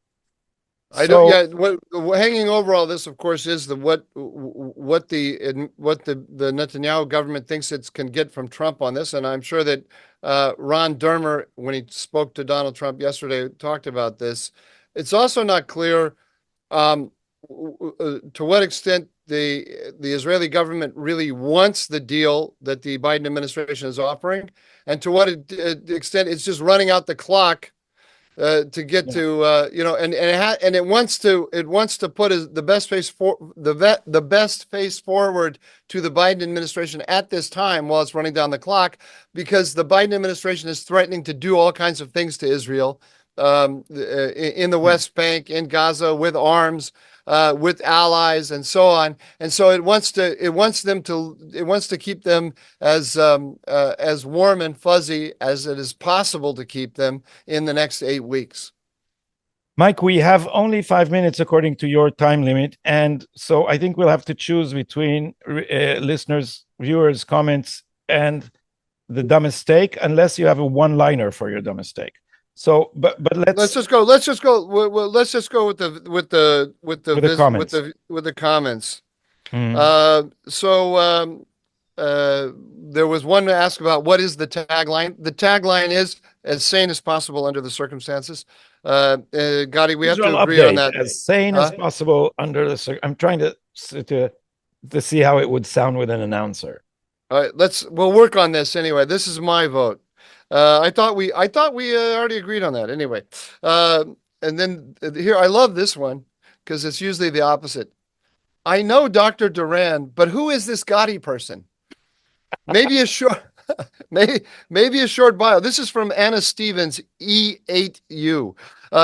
Hanging over all this, of course, is what the Netanyahu government thinks it can get from Trump on this, and I'm sure that Ron Dermer, when he spoke to Donald Trump yesterday, talked about this. It's also not clear to what extent the Israeli government really wants the deal that the Biden administration is offering, and to what extent it's just running out the clock to get to and it wants to put the best face forward to the Biden administration at this time while it's running down the clock, because the Biden administration is threatening to do all kinds of things to Israel in the West Bank, in Gaza, with arms, with allies, and so on. And so it wants to keep them as warm and fuzzy as it is possible to keep them in the next 8 weeks. Mike, we have only 5 minutes according to your time limit, and so I think we'll have to choose between listeners, viewers' comments, and the dumbest mistake, unless you have a one-liner for your dumbest mistake. So, but let's just go. Let's just go with the comments. Mm-hmm. There was one to ask about what is the tagline. The tagline is as sane as possible under the circumstances. Gadi, we have to agree on that. As sane as possible under the. I'm trying to see how it would sound with an announcer. All right, we'll work on this anyway. This is my vote. I thought we already agreed on that anyway. And then here, I love this one because it's usually the opposite. I know Dr. Duran, but who is this Gadi person? Maybe a short bio. This is from Anna Stevens, E8U.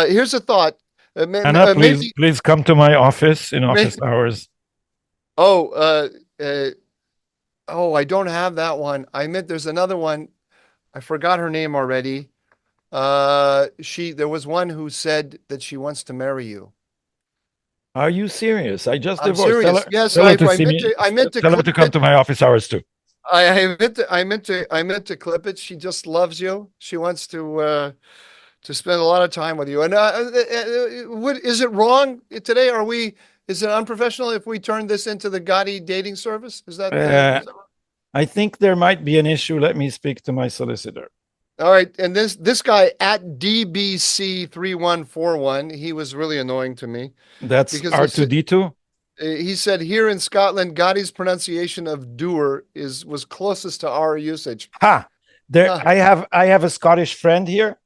Here's a thought. Anna, Maybe. please come to my office in office Maybe. hours. Oh, oh, I don't have that one. I meant there's another one. I forgot her name already. There was one who said that she wants to marry you. Are you serious? I just I'm divorced. serious. Yes, Tell her to I see meant me. to, I meant to Tell her clip to come it. to my office hours too. I meant to clip it. She just loves you. She wants to spend a lot of time with you. And is it wrong today? Is it unprofessional if we turn this into the Gadi dating service? Uh, I think there might be an issue. Let me speak to my solicitor. All right? And this guy at DBC3141, he was really annoying to me That's because R2D2. he said here in Scotland, Gadi's pronunciation of doer was closest to our usage. Ha! There, Huh. I have a Scottish friend here.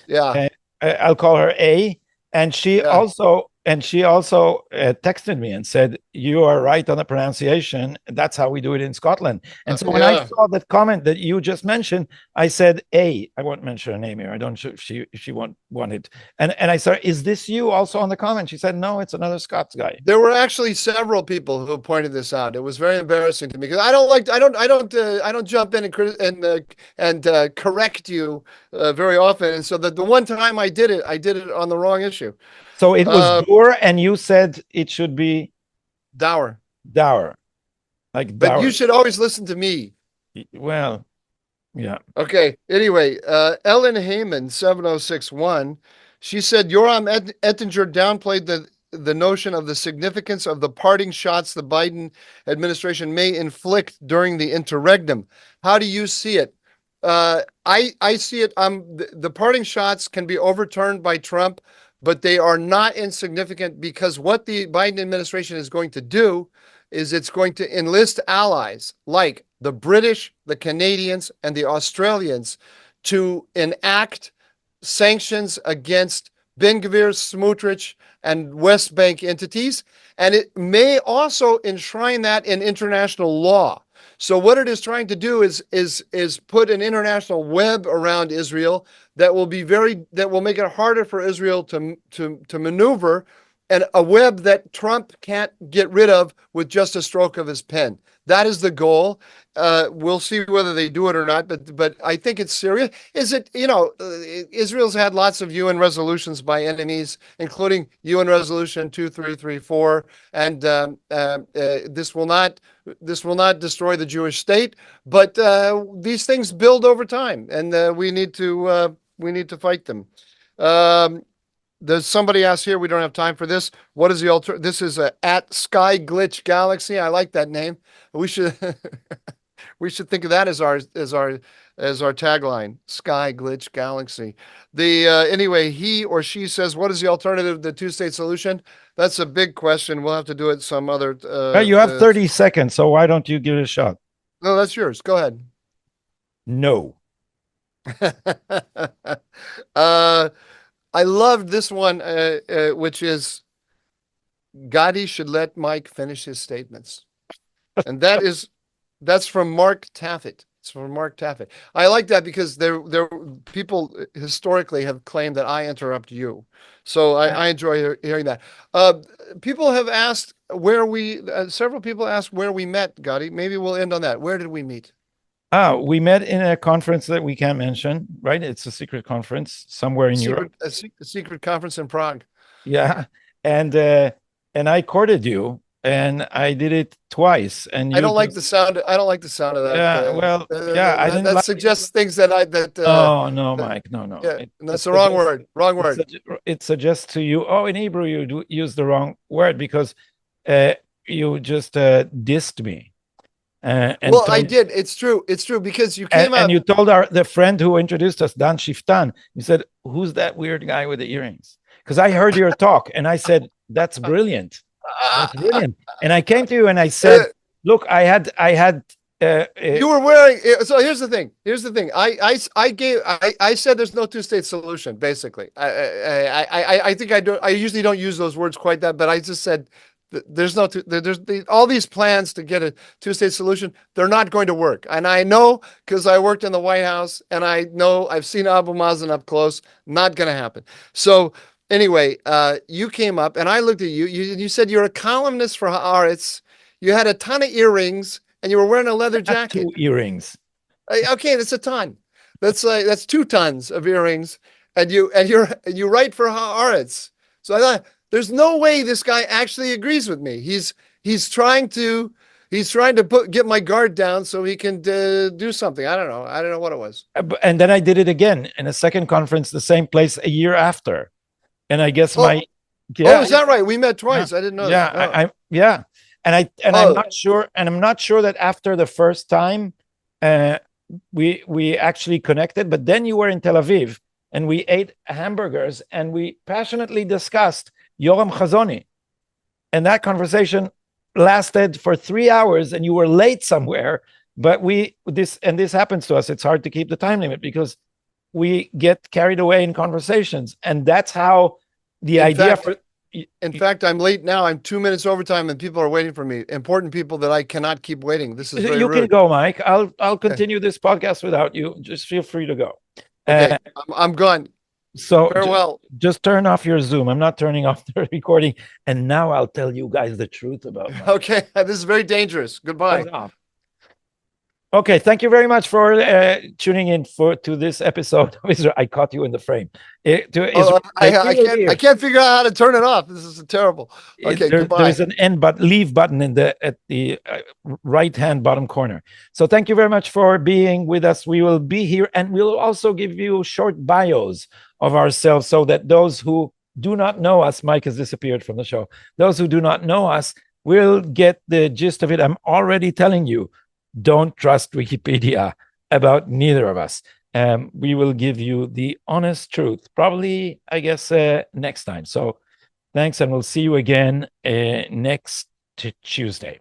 Yeah. I'll call her A, and she Yeah. also texted me and said, "You are right on the pronunciation. That's how we do it in Scotland." And so when I saw that comment that you just mentioned, I said, "A." I won't mention her name here. I don't sure if she won't want it. And I said, "Is this you also on the comment?" She said, "No, it's another Scots guy." There were actually several people who pointed this out. It was very embarrassing to me because I don't jump in and correct you very often. And so the one time I did it on the wrong issue. So it was doer, and you said it should be Dower. dower, like But dower. you should always listen to me. Well, yeah. Okay. Anyway, Ellen Heyman 7061, she said Yoram Ettinger downplayed the notion of the significance of the parting shots the Biden administration may inflict during the interregnum. How do you see it? I see it. The parting shots can be overturned by Trump, but they are not insignificant because what the Biden administration is going to do is it's going to enlist allies like the British, the Canadians, and the Australians to enact sanctions against Ben Gvir, Smotrich, and West Bank entities. And it may also enshrine that in international law. So what it is trying to do is put an international web around Israel that will make it harder for Israel to maneuver, and a web that Trump can't get rid of with just a stroke of his pen. That is the goal. We'll see whether they do it or not, but I think it's serious. Israel's had lots of UN resolutions by enemies, including UN Resolution 2334, and this will not destroy the Jewish state, but these things build over time, and we need to fight them. There's somebody asked here. We don't have time for this. What is the alter? This is at Sky Glitch Galaxy. I like that name. We should we should think of that as our tagline. Sky Glitch Galaxy. Anyway, he or she says, "What is the alternative to the two-state solution?" That's a big question. We'll have to do it some other. You have 30 seconds, so why don't you give it a shot? No, that's yours. Go ahead. No. I loved this one, which is Gadi should let Mike finish his statements. And that's from Mark Taffet. It's from Mark Taffet. I like that because there people historically have claimed that I interrupt you. So I enjoy hearing that. People have asked several people asked where we met, Gadi. Maybe we'll end on that. Where did we meet? We met in a conference that we can't mention, right? It's a secret conference somewhere in Europe. A secret conference in Prague. Yeah, and I courted you, and I did it twice. And I don't like the sound. I don't like the sound of that. Yeah, I didn't. That suggests things that No, Mike, no. Yeah, that's the wrong word. Wrong word. It suggests to you. Oh, in Hebrew you use the wrong word because you just dissed me. I did. It's true because you came out and you told the friend who introduced us, Dan Shiftan. You said, "Who's that weird guy with the earrings?" Because I heard your talk, and I said, "That's brilliant. That's brilliant." And I came to you and I said, "Look, I had." You were wearing. So here's the thing. I said there's no two-state solution. Basically, I think I do. I usually don't use those words quite that, but I just said. There's all these plans to get a two-state solution. They're not going to work. And I know because I worked in the White House and I know I've seen Abu Mazen up close, not going to happen. So Anyway, you came up and I looked at you. You said you're a columnist for Haaretz. You had a ton of earrings and you were wearing a leather jacket. 2 earrings. Okay, that's a ton. That's 2 tons of earrings, and you write for Haaretz. So I thought, there's no way this guy actually agrees with me. He's trying to get my guard down so he can do something. I don't know what it was. And then I did it again in a second conference, the same place a year after. And I guess Oh, is that right? We met twice. I didn't know that. Yeah. And I'm not sure. And I'm not sure that after the first time, we actually connected. But then you were in Tel Aviv, and we ate hamburgers, and we passionately discussed Yoram Chazoni. And that conversation lasted for 3 hours, and you were late somewhere. But this happens to us. It's hard to keep the time limit because we get carried away in conversations, and that's how the idea. In fact, I'm late now. I'm 2 minutes overtime, and people are waiting for me. Important people that I cannot keep waiting. This is very you rude. Can go, Mike. I'll continue this podcast without you. Just feel free to go. Okay, I'm gone. So farewell. Just turn off your Zoom. I'm not turning off the recording. And now I'll tell you guys the truth about Mike. Okay, this is very dangerous. Goodbye. Okay, thank you very much for tuning in to this episode of Israel. I caught you in the frame. I can't figure out how to turn it off. This is terrible. Okay, goodbye. There's an leave button at the right-hand bottom corner. So thank you very much for being with us. We will be here, and we'll also give you short bios of ourselves so that those who do not know us, Mike has disappeared from the show. Those who do not know us will get the gist of it. I'm already telling you, don't trust Wikipedia about neither of us. We will give you the honest truth, probably, I guess, next time. So thanks, and we'll see you again next Tuesday.